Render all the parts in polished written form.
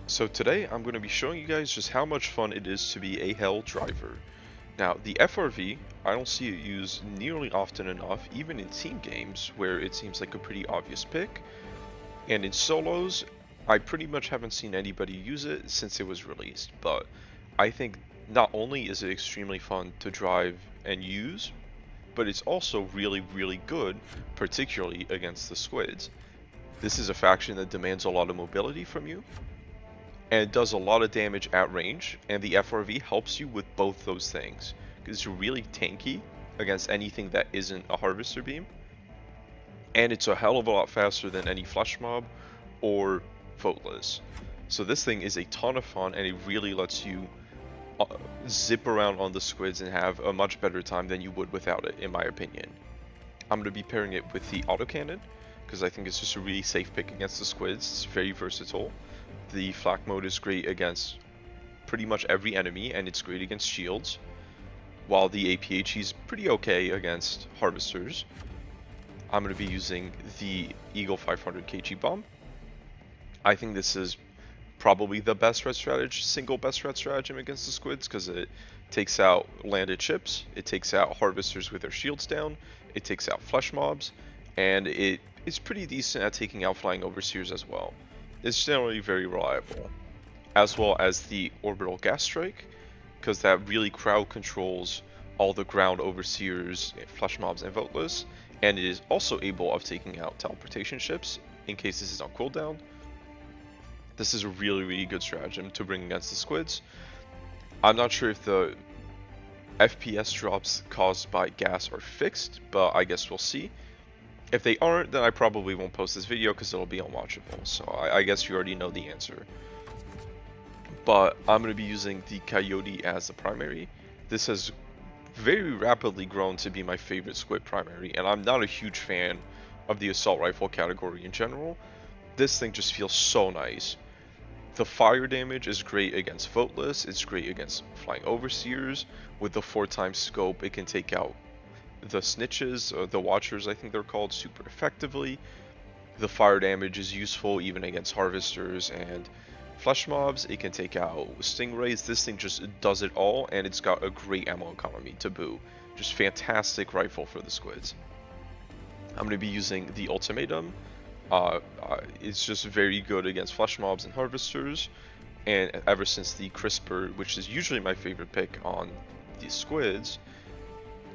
So today I'm going to be showing you guys just how much fun it is to be a Hell driver. Now the FRV, I don't see it used nearly often enough, even in team games where it seems like a pretty obvious pick, and in solos, I pretty much haven't seen anybody use it since it was released, but I think not only is it extremely fun to drive and use, but it's also really good, particularly against the squids. This is a faction that demands a lot of mobility from you, and it does a lot of damage at range, and the FRV helps you with both those things because it's really tanky against anything that isn't a harvester beam, and it's a hell of a lot faster than any flesh mob or voteless. So this thing is a ton of fun, and it really lets you zip around on the squids and have a much better time than you would without it, in my opinion. I'm going to be pairing it with the autocannon because I think it's just a really safe pick against the squids. It's very versatile. The flak mode is great against pretty much every enemy, and it's great against shields, while the APH is pretty okay against harvesters. I'm going to be using the Eagle 500 kg bomb. I think this is probably the best red strategy, single best red stratagem against the squids, because it takes out landed ships, it takes out harvesters with their shields down, it takes out flesh mobs, and it is pretty decent at taking out flying overseers as well. It's generally very reliable, as well as the orbital gas strike, because that really crowd controls all the ground overseers, flesh mobs, and voteless, and it is also able of taking out teleportation ships in case this is on cooldown. This is a really good stratagem to bring against the squids. I'm not sure if the FPS drops caused by gas are fixed, but I guess we'll see. If they aren't, then I probably won't post this video because it'll be unwatchable, so I guess you already know the answer. But I'm going to be using the Coyote as the primary. This has very rapidly grown to be my favorite squid primary, and I'm not a huge fan of the assault rifle category in general. This thing just feels so nice. The fire damage is great against voteless, it's great against flying overseers. With the 4x scope, it can take out the snitches, the watchers I think they're called, super effectively. The fire damage is useful even against harvesters and flesh mobs. It can take out stingrays. This thing just does it all, and it's got a great ammo economy to boot. Just fantastic rifle for the squids. I'm going to be using the ultimatum. It's just very good against flesh mobs and harvesters, and ever since the crisper, which is usually my favorite pick on the squids,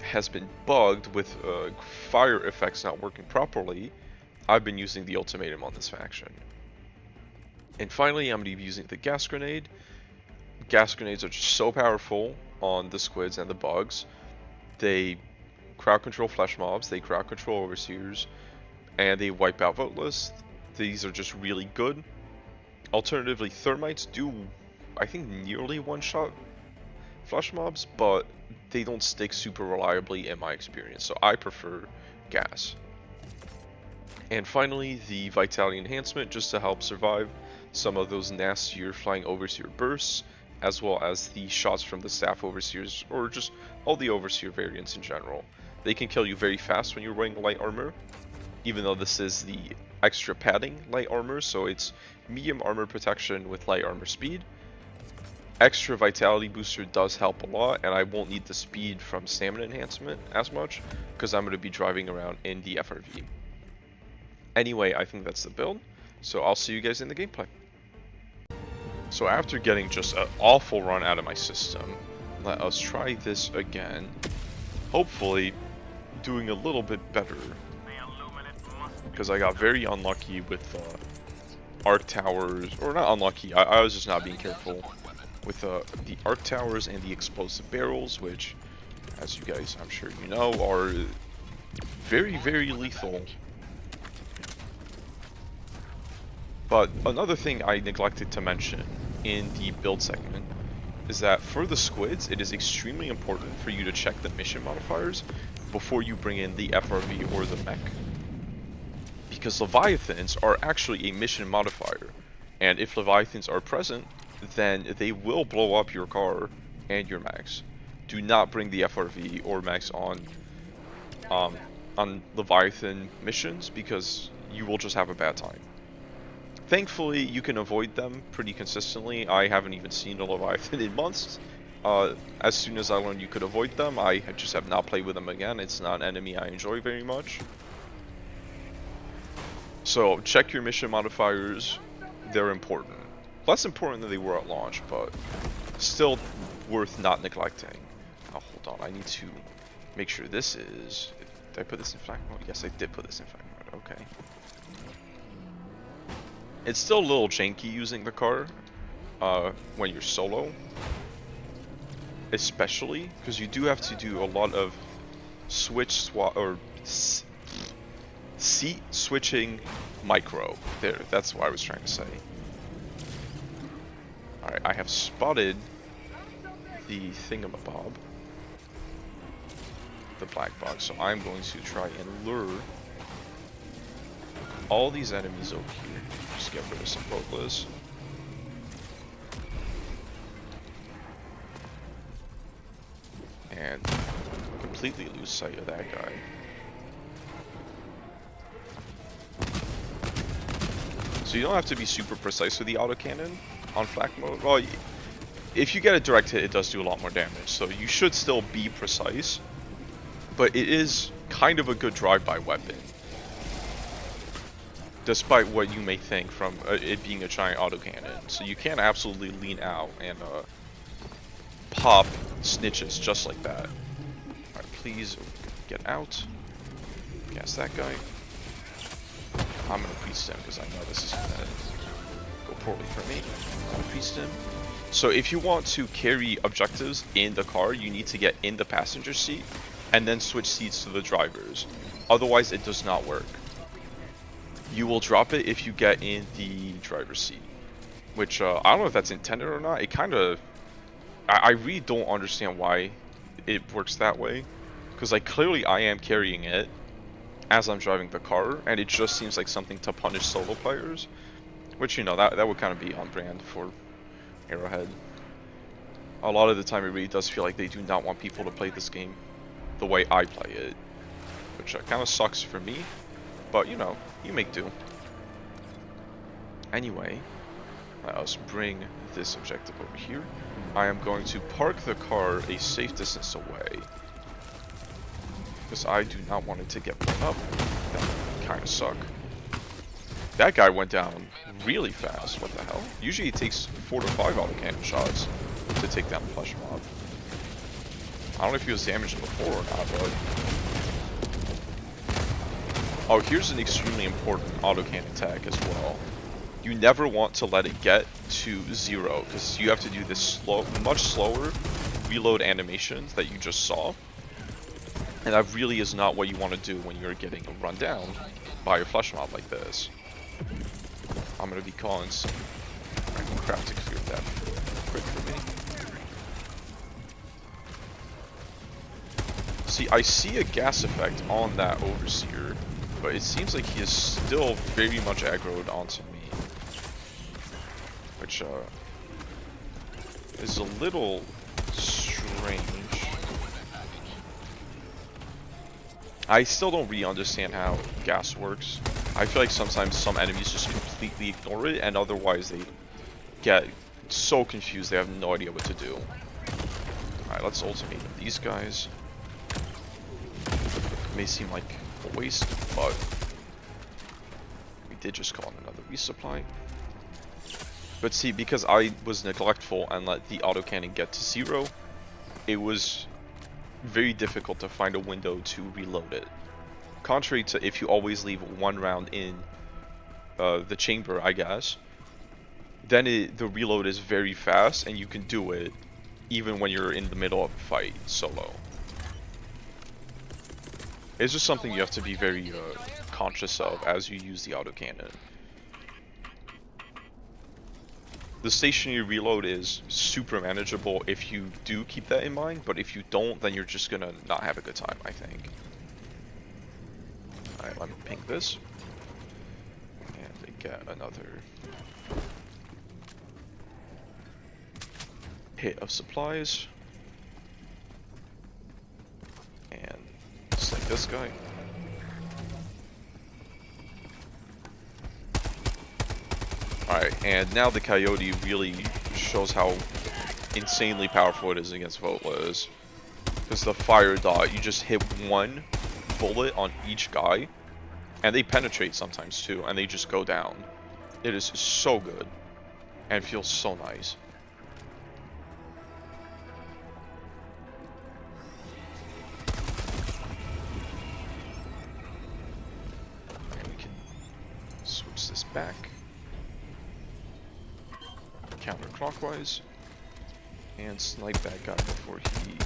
has been bugged with fire effects not working properly, I've been using the ultimatum on this faction. And finally, I'm going to be using the gas grenade. Gas grenades are just so powerful on the squids and the bugs. They crowd control flesh mobs, they crowd control overseers, and they wipe out voteless. These are just really good. Alternatively, thermites do, I think, nearly one-shot flesh mobs, but they don't stick super reliably in my experience, so I prefer gas. And finally, the vitality enhancement, just to help survive some of those nastier flying overseer bursts, as well as the shots from the staff overseers, or just all the overseer variants in general. They can kill you very fast when you're wearing light armor, even though this is the extra padding light armor, so it's medium armor protection with light armor speed. Extra vitality booster does help a lot, and I won't need the speed from stamina enhancement as much because I'm going to be driving around in the FRV. Anyway, I think that's the build, so I'll see you guys in the gameplay. So after getting just an awful run out of my system, let us try this again. Hopefully doing a little bit better, because I got very unlucky with arc towers, or not unlucky, I was just not being careful with the arc towers and the explosive barrels, which, as you guys I'm sure you know, are very lethal. But another thing I neglected to mention in the build segment is that for the squids, it is extremely important for you to check the mission modifiers before you bring in the FRV or the mech. Because Leviathans are actually a mission modifier, and if Leviathans are present, then they will blow up your car and your mechs. Do not bring the FRV or mechs on Leviathan missions, because you will just have a bad time. Thankfully, you can avoid them pretty consistently. I haven't even seen a Leviathan in months. As soon as I learned you could avoid them, I just have not played with them again. It's not an enemy I enjoy very much. So check your mission modifiers. They're important. Less important than they were at launch, but still worth not neglecting. Now hold on, I need to make sure this is... Did I put this in flag mode? Yes, I did put this in flag mode. Okay. It's still a little janky using the car when you're solo. Especially because you do have to do a lot of seat switching micro. There, that's what I was trying to say. Alright, I have spotted the thingamabob. The black box, so I'm going to try and lure all these enemies over here. Just get rid of some boatlas. And completely lose sight of that guy. So you don't have to be super precise with the autocannon on flak mode. Well, if you get a direct hit, it does do a lot more damage, so you should still be precise. But it is kind of a good drive-by weapon, despite what you may think from it being a giant autocannon. So you can absolutely lean out and pop snitches just like that. Alright, please get out. Gas that guy. I'm gonna priest him because I know this is gonna go poorly for me. I'm gonna priest him. So if you want to carry objectives in the car, you need to get in the passenger seat and then switch seats to the drivers. Otherwise, it does not work. You will drop it if you get in the driver's seat, which I don't know if that's intended or not. It kind of, I really don't understand why it works that way, because like clearly I am carrying it as I'm driving the car, and it just seems like something to punish solo players, which, you know, that would kind of be on brand for Arrowhead. A lot of the time it really does feel like they do not want people to play this game the way I play it, which kind of sucks for me, but you know, you make do. Anyway, let us bring this objective over here. I am going to park the car a safe distance away, because I do not want it to get blown up. That would kind of suck. That guy went down really fast. What the hell? Usually it takes 4 to 5 autocannon shots to take down the flesh mob. I don't know if he was damaged before or not, but... Oh, here's an extremely important autocannon tag as well. You never want to let it get to 0, because you have to do this much slower reload animation that you just saw. And that really is not what you want to do when you're getting run down by a flesh mob like this. I'm going to be calling some crap to clear that quick for me. See, I see a gas effect on that Overseer, but it seems like he is still very much aggroed onto me. Which, is a little strange. I still don't really understand how gas works. I feel like sometimes some enemies just completely ignore it, and otherwise they get so confused they have no idea what to do. Alright, let's ultimate these guys. It may seem like a waste, but we did just call in another resupply. But see, because I was neglectful and let the autocannon get to 0, it was very difficult to find a window to reload it. Contrary to if you always leave 1 round in the chamber, I guess, then the reload is very fast and you can do it even when you're in the middle of a fight solo. It's just something you have to be very conscious of as you use the autocannon. The stationary reload is super manageable if you do keep that in mind, but if you don't, then you're just gonna not have a good time, I think. Alright, let me ping this. And get another hit of supplies. And just like this guy. Alright, and now the Coyote really shows how insanely powerful it is against Votlas. Because the fire dot, you just hit one bullet on each guy, and they penetrate sometimes too, and they just go down. It is so good, and feels so nice. And we can switch this back. Counterclockwise. And snipe that guy before he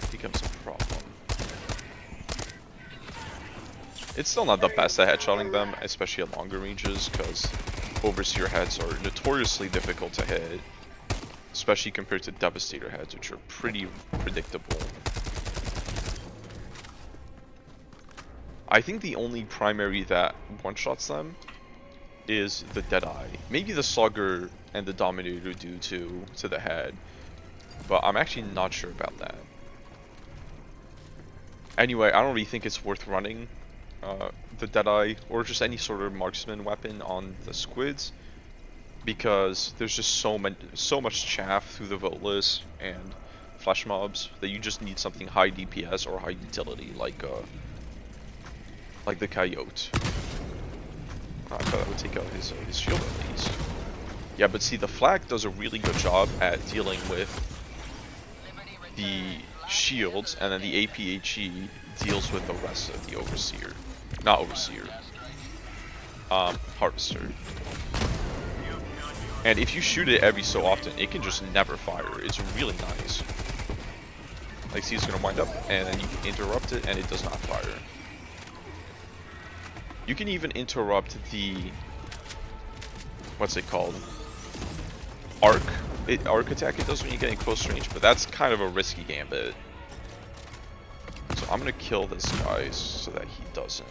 becomes a problem. It's still not the best at headshotting them, especially at longer ranges, because Overseer heads are notoriously difficult to hit, especially compared to Devastator heads, which are pretty predictable. I think the only primary that one-shots them is the Deadeye. Maybe the Slugger and the Dominator do too, to the head, but I'm actually not sure about that. Anyway, I don't really think it's worth running the Deadeye or just any sort of marksman weapon on the squids, because there's just so much chaff through the Voteless and flesh mobs that you just need something high DPS or high utility like the Coyote. I thought that would take out his shield at least. Yeah, but see, the Flag does a really good job at dealing with the shields, and then the APHE deals with the rest of the Overseer. Not Overseer. Harvester. And if you shoot it every so often, it can just never fire. It's really nice. Like, see, it's gonna wind up, and then you can interrupt it, and it does not fire. You can even interrupt the... what's it called? Arc. Arc attack it does when you get in close range, but that's kind of a risky gambit. So I'm gonna kill this guy so that he doesn't.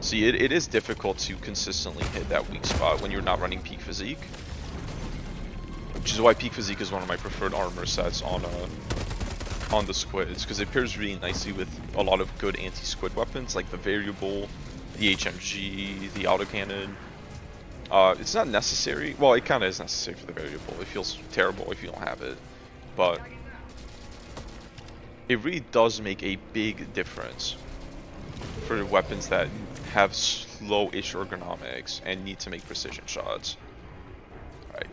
See, it is difficult to consistently hit that weak spot when you're not running Peak Physique. Which is why Peak Physique is one of my preferred armor sets on the squids, because it pairs really nicely with a lot of good anti-squid weapons like the Variable, the HMG, the autocannon. It's not necessary. Well, it kind of is necessary for the Variable. It feels terrible if you don't have it, but it really does make a big difference for weapons that have slow-ish ergonomics and need to make precision shots. Alright.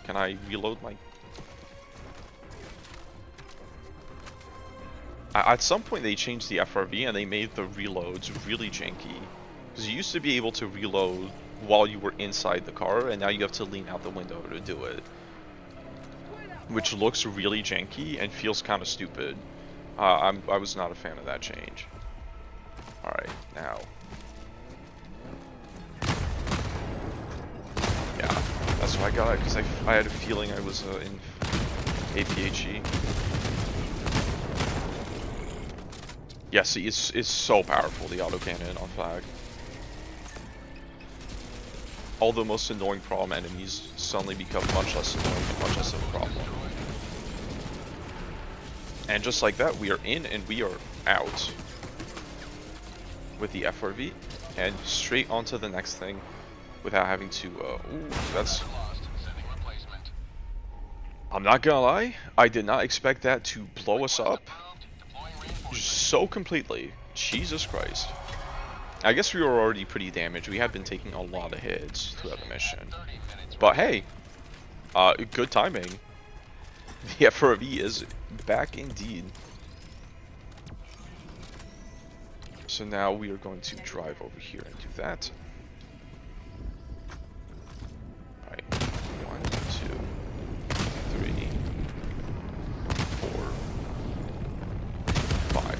Can I reload my... At some point they changed the FRV and they made the reloads really janky. Because you used to be able to reload while you were inside the car, and now you have to lean out the window to do it. Which looks really janky and feels kind of stupid. I was not a fan of that change. Alright, now. Yeah, that's why I got it, because I had a feeling I was in APHE. Yeah, see, it's so powerful, the autocannon on Flag. All the most annoying problem enemies suddenly become much less annoying and much less of a problem. And just like that, we are in and we are out with the FRV, and straight onto the next thing without having to, ooh, that's... I'm not gonna lie, I did not expect that to blow us up so completely. Jesus Christ. I guess we were already pretty damaged. We had been taking a lot of hits throughout the mission. But hey, good timing. The FRV is back indeed. So now we are going to drive over here and do that. Alright, 1, 2, 3, 4, 5.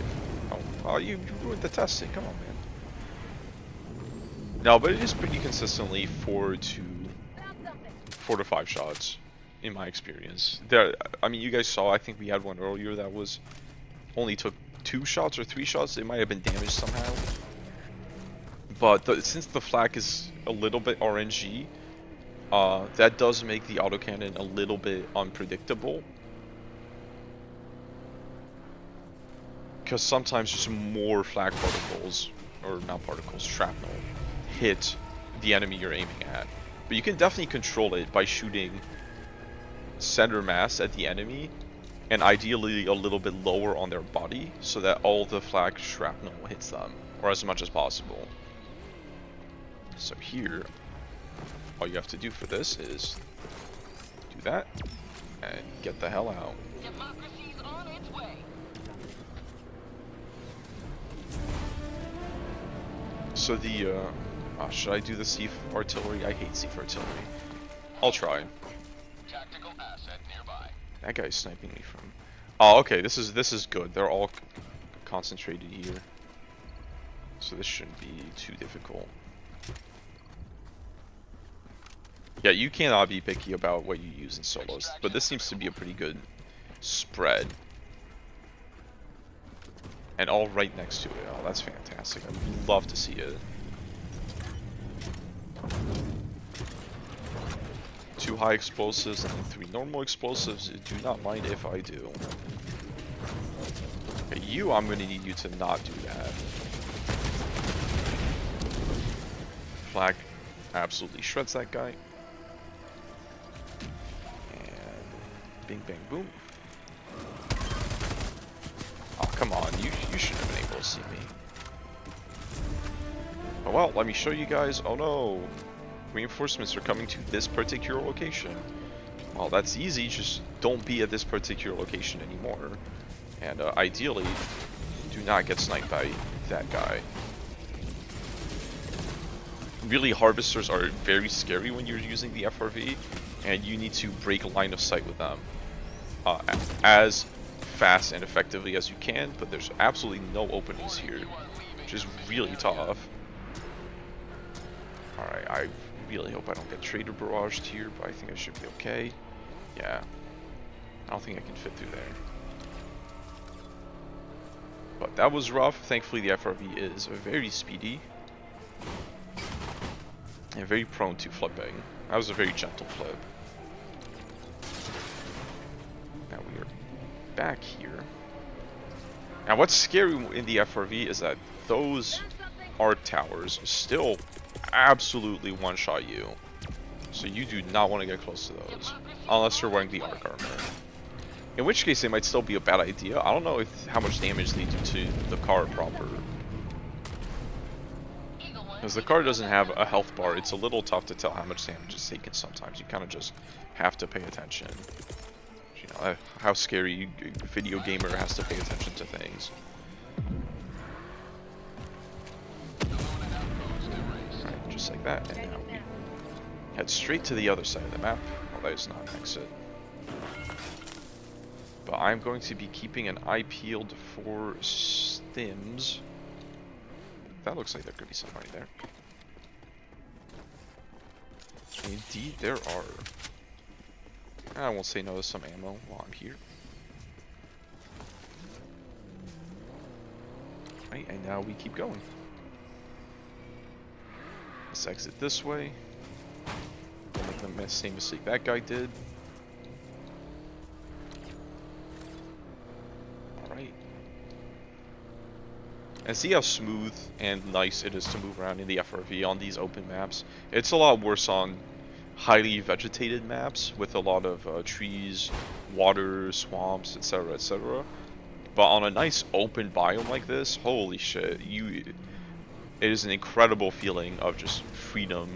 Oh, you ruined the testing. Come on, man. No, but it is pretty consistently 4 to 5 shots, in my experience. There, I mean, you guys saw, I think we had one earlier that was only took 2 shots or 3 shots. It might have been damaged somehow. But since the Flak is a little bit RNG, that does make the autocannon a little bit unpredictable. Because sometimes just more flak particles, or not particles, shrapnel, hit the enemy you're aiming at. But you can definitely control it by shooting center mass at the enemy, and ideally a little bit lower on their body, so that all the flak shrapnel hits them, or as much as possible. So here, all you have to do for this is do that, and get the hell out. Democracy's on its way. So the, should I do the sieve artillery? I hate sieve artillery. I'll try. Tactical asset nearby. That guy's sniping me from... Oh, okay, this is good. They're all concentrated here. So this shouldn't be too difficult. Yeah, you cannot be picky about what you use in solos, but this seems to be a pretty good spread. And all right next to it. Oh, that's fantastic. I'd love to see it. 2 high explosives and 3 normal explosives. Do not mind if I do. Okay, you, I'm gonna need you to not do that. Flag absolutely shreds that guy. And bing bang boom. Oh, come on, you should have been able to see me. Oh well, let me show you guys. Oh no, reinforcements are coming to this particular location. Well, that's easy, just don't be at this particular location anymore. And ideally, do not get sniped by that guy. Really, harvesters are very scary when you're using the FRV, and you need to break line of sight with them as fast and effectively as you can, but there's absolutely no openings here, which is really tough. Alright, I really hope I don't get trader barraged here, but I think I should be okay. Yeah, I don't think I can fit through there. But that was rough. Thankfully the FRV is very speedy and very prone to flipping. That was a very gentle flip. Now we are back here. Now what's scary in the FRV is that those arc towers still absolutely one-shot you. So you do not want to get close to those unless you're wearing the arc armor. In which case, it might still be a bad idea. I don't know how much damage they do to the car proper. Because the car doesn't have a health bar, it's a little tough to tell how much damage is taken sometimes. You kind of just have to pay attention. You know, how scary a video gamer has to pay attention to things. Alright, just like that. And now we head straight to the other side of the map. Well, that is not an exit. But I'm going to be keeping an eye peeled for stims. That looks like there could be somebody there. Indeed, there are. I won't say no to some ammo while I'm here. Right, and now we keep going. Let's exit this way. Don't make the same mistake that guy did. And see how smooth and nice it is to move around in the FRV on these open maps. It's a lot worse on highly vegetated maps with a lot of trees, water, swamps, etc, etc. But on a nice open biome like this, holy shit, it is an incredible feeling of just freedom.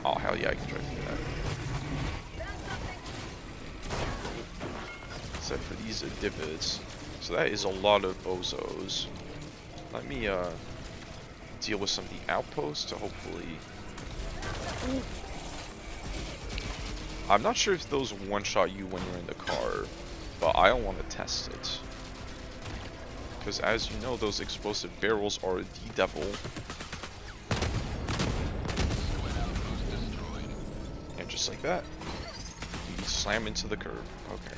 Oh hell yeah, I can drive through that. Except for these divots. So that is a lot of bozos. Let me deal with some of the outposts to hopefully... I'm not sure if those one-shot you when you're in the car, but I don't want to test it. Because as you know, those explosive barrels are the devil. And just like that, we slam into the curb. Okay.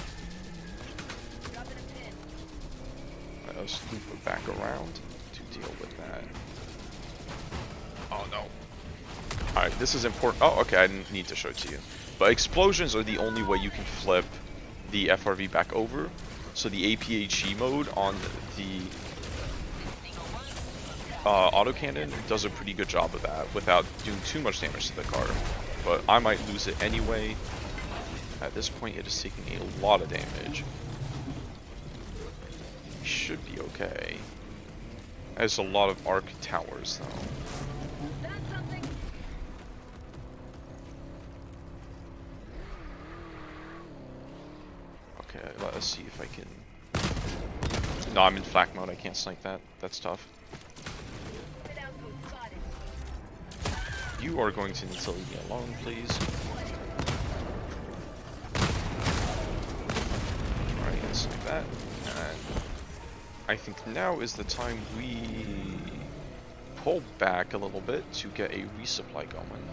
Let's loop it back around to deal with that. Oh no. Alright, this is important. Oh, okay, I didn't need to show it to you. But explosions are the only way you can flip the FRV back over. So the APHE mode on the autocannon does a pretty good job of that without doing too much damage to the car. But I might lose it anyway. At this point, it is taking a lot of damage. We should be okay. There's a lot of arc towers, though. Okay, let us see if I can... No, I'm in flak mode. I can't snipe that. That's tough. You are going to need to leave me alone, please. Alright, let's snipe that. And I think now is the time we pull back a little bit to get a resupply going.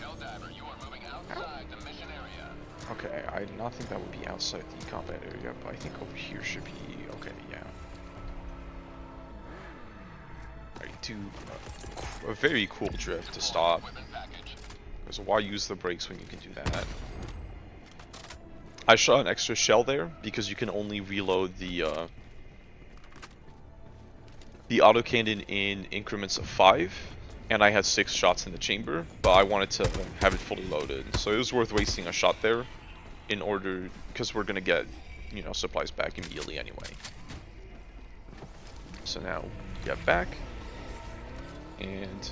Helldiver, you are moving outside the mission area. Okay, I did not think that would be outside the combat area, but I think over here should be okay, yeah. Alright, do a very cool drift to stop. So why use the brakes when you can do that? I shot an extra shell there because you can only reload the autocannon in increments of 5, and I had 6 shots in the chamber, but I wanted to have it fully loaded, so it was worth wasting a shot there in order, because we're gonna get, you know, supplies back immediately anyway. So now get back, and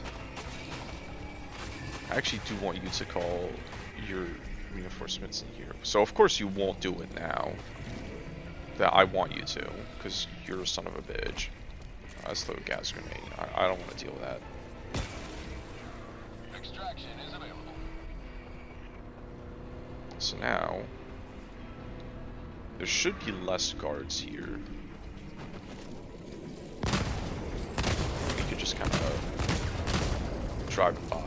I actually do want you to call your reinforcements in here. So of course you won't do it now that I want you to, because you're a son of a bitch. That's the gas grenade. I don't want to deal with that. Extraction is available. So now there should be less guards here. We could just kind of drive by.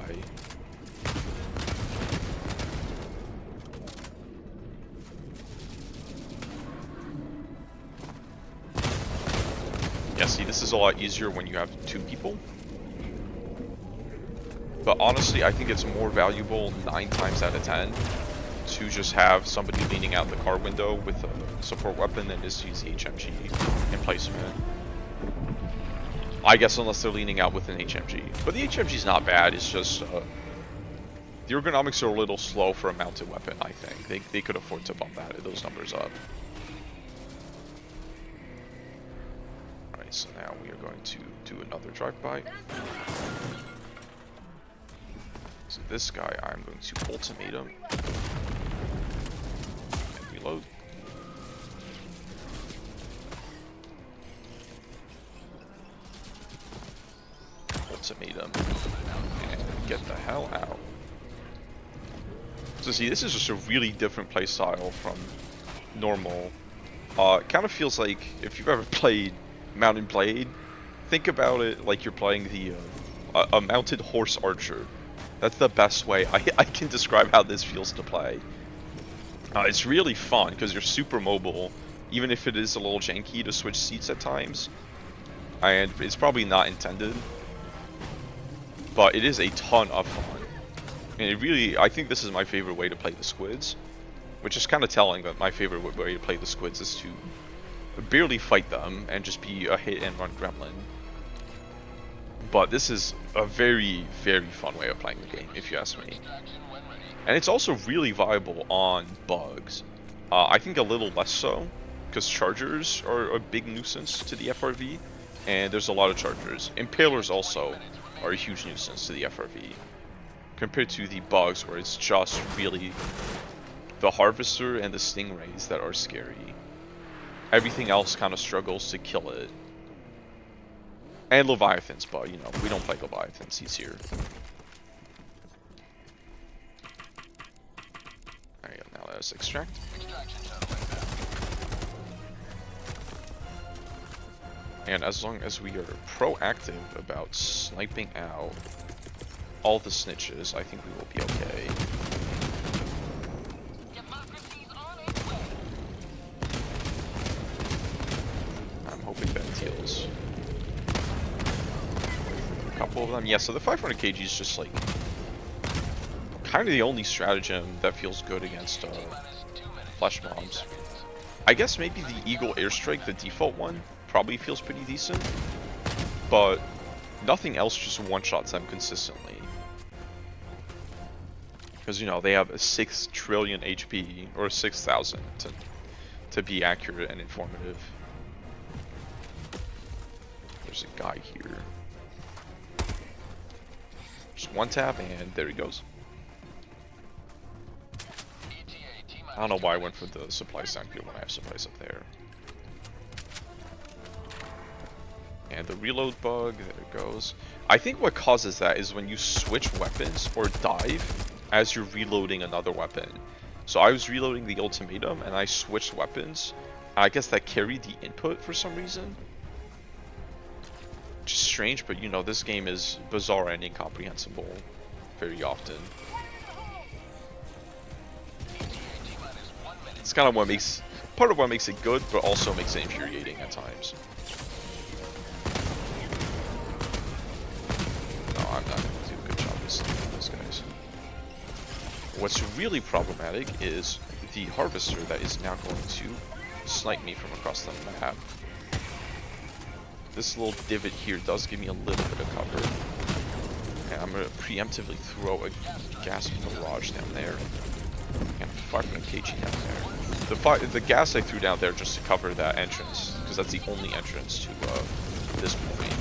Yeah, see, this is a lot easier when you have 2 people. But honestly, I think it's more valuable 9 times out of 10 to just have somebody leaning out the car window with a support weapon than just use the HMG emplacement. I guess unless they're leaning out with an HMG. But the HMG is not bad, it's just... the ergonomics are a little slow for a mounted weapon, I think. They could afford to bump those numbers up. Alright, so now we are going to do another drive-by. So this guy, I'm going to ultimate him. And reload. Ultimate him. And get the hell out. So see, this is just a really different playstyle from normal. It kind of feels like, if you've ever played Mount and Blade, think about it like you're playing the a mounted horse archer. That's the best way I can describe how this feels to play. It's really fun because you're super mobile, even if it is a little janky to switch seats at times. And it's probably not intended, but it is a ton of fun. And it really, I think this is my favorite way to play the squids, which is kind of telling that my favorite way to play the squids is to barely fight them and just be a hit and run gremlin. But this is a very, very fun way of playing the game, if you ask me. And it's also really viable on bugs. I think a little less so, because chargers are a big nuisance to the FRV, and there's a lot of chargers. Impalers also are a huge nuisance to the FRV, compared to the bugs where it's just really the Harvester and the Stingrays that are scary. Everything else kind of struggles to kill it. And Leviathans, but you know, we don't play Leviathans, he's here. Alright, now let us extract. And as long as we are proactive about sniping out all the snitches, I think we will be okay. I'm hoping that heals a couple of them. Yeah, so the 500 kg is just like kind of the only stratagem that feels good against flesh mobs. I guess maybe the Eagle Airstrike, the default one, probably feels pretty decent, but nothing else just one-shots them consistently. Because, you know, they have a 6 trillion HP, or 6,000 to be accurate and informative. There's a guy here. Just one tap, and there he goes. I don't know why I went for the supply stand here when I have supplies up there. And the reload bug, there it goes. I think what causes that is when you switch weapons or dive as you're reloading another weapon. So I was reloading the ultimatum and I switched weapons. I guess that carried the input for some reason. Which is strange, but you know, this game is bizarre and incomprehensible very often. It's kind of what makes, part of what makes it good, but also makes it infuriating at times. No, I'm not going to do a good job of sniping those guys. What's really problematic is the harvester that is now going to snipe me from across the map. This little divot here does give me a little bit of cover. And I'm going to preemptively throw a gas barrage down there. And fire from KG down there. The gas I threw down there just to cover that entrance, because that's the only entrance to this point.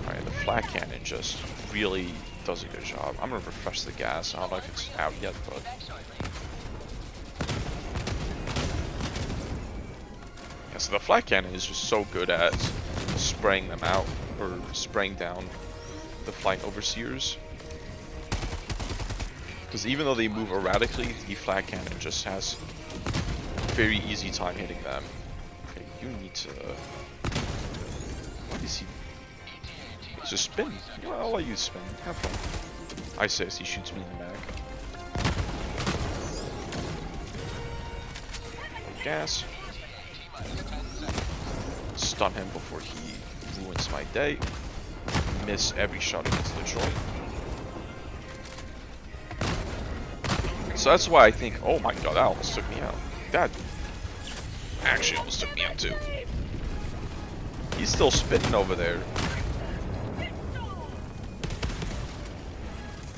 Alright, the flat cannon just really does a good job. I'm gonna refresh the gas. I don't know if it's out yet, but yeah, so the flat cannon is just so good at spraying them out, or spraying down the flying overseers. Because even though they move erratically, the flat cannon just has very easy time hitting them. Okay, you need to... What is he? Just spin. Well, I'll let you spin. Have fun. I say as he shoots me in the back. Gas. Stun him before he ruins my day. Miss every shot against the joint. So that's why I think, oh my god, that almost took me out. That actually almost took me out too. He's still spitting over there.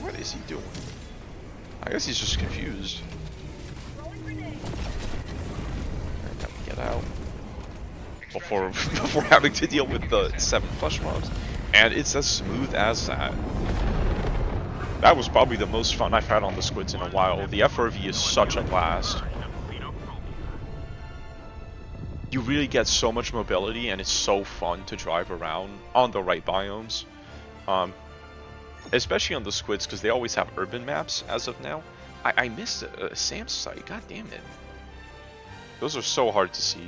What is he doing? I guess he's just confused. And then we get out. Before having to deal with the 7 flesh mobs. And it's as smooth as that. That was probably the most fun I've had on the squids in a while. The FRV is such a blast. You really get so much mobility and it's so fun to drive around on the right biomes. Especially on the squids because they always have urban maps as of now. I missed a SAM site, god damn it. Those are so hard to see.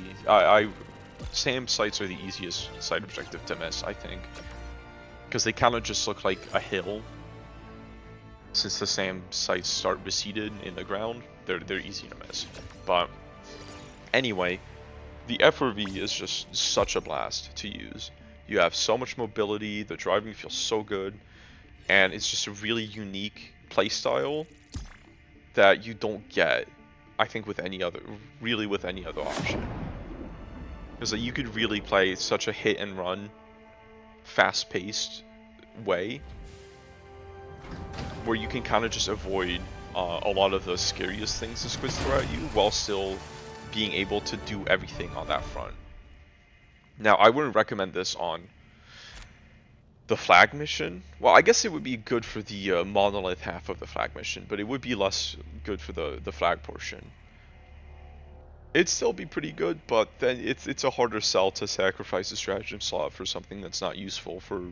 SAM sites are the easiest site objective to miss, I think. Because they kind of just look like a hill. Since the SAM sites start receded in the ground, they're easy to miss. But anyway, the FRV is just such a blast to use. You have so much mobility, the driving feels so good, and it's just a really unique playstyle that you don't get, I think, with any other option. Because you could really play such a hit and run, fast-paced way where you can kind of just avoid a lot of the scariest things the squids throw at you while still being able to do everything on that front. Now, I wouldn't recommend this on the flag mission. Well, I guess it would be good for the monolith half of the flag mission, but it would be less good for the flag portion. It'd still be pretty good, but then it's a harder sell to sacrifice a stratagem slot for something that's not useful for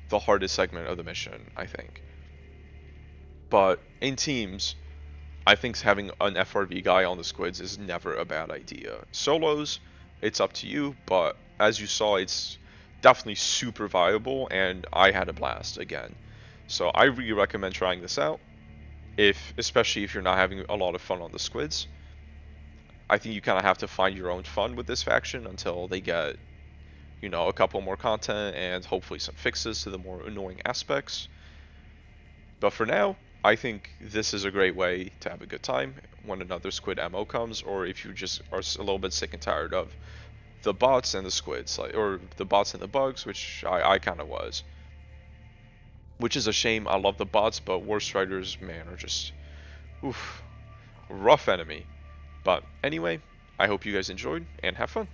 the hardest segment of the mission, I think. But in teams, I think having an FRV guy on the squids is never a bad idea. Solos, it's up to you, but as you saw, it's definitely super viable, and I had a blast again. So I really recommend trying this out, especially if you're not having a lot of fun on the squids. I think you kind of have to find your own fun with this faction until they get, you know, a couple more content and hopefully some fixes to the more annoying aspects. But for now, I think this is a great way to have a good time when another squid MO comes, or if you just are a little bit sick and tired of the bots and the squids, like, or the bots and the bugs, which I kind of was. Which is a shame. I love the bots, but War Riders, man, are just, oof, rough enemy. But anyway, I hope you guys enjoyed and have fun.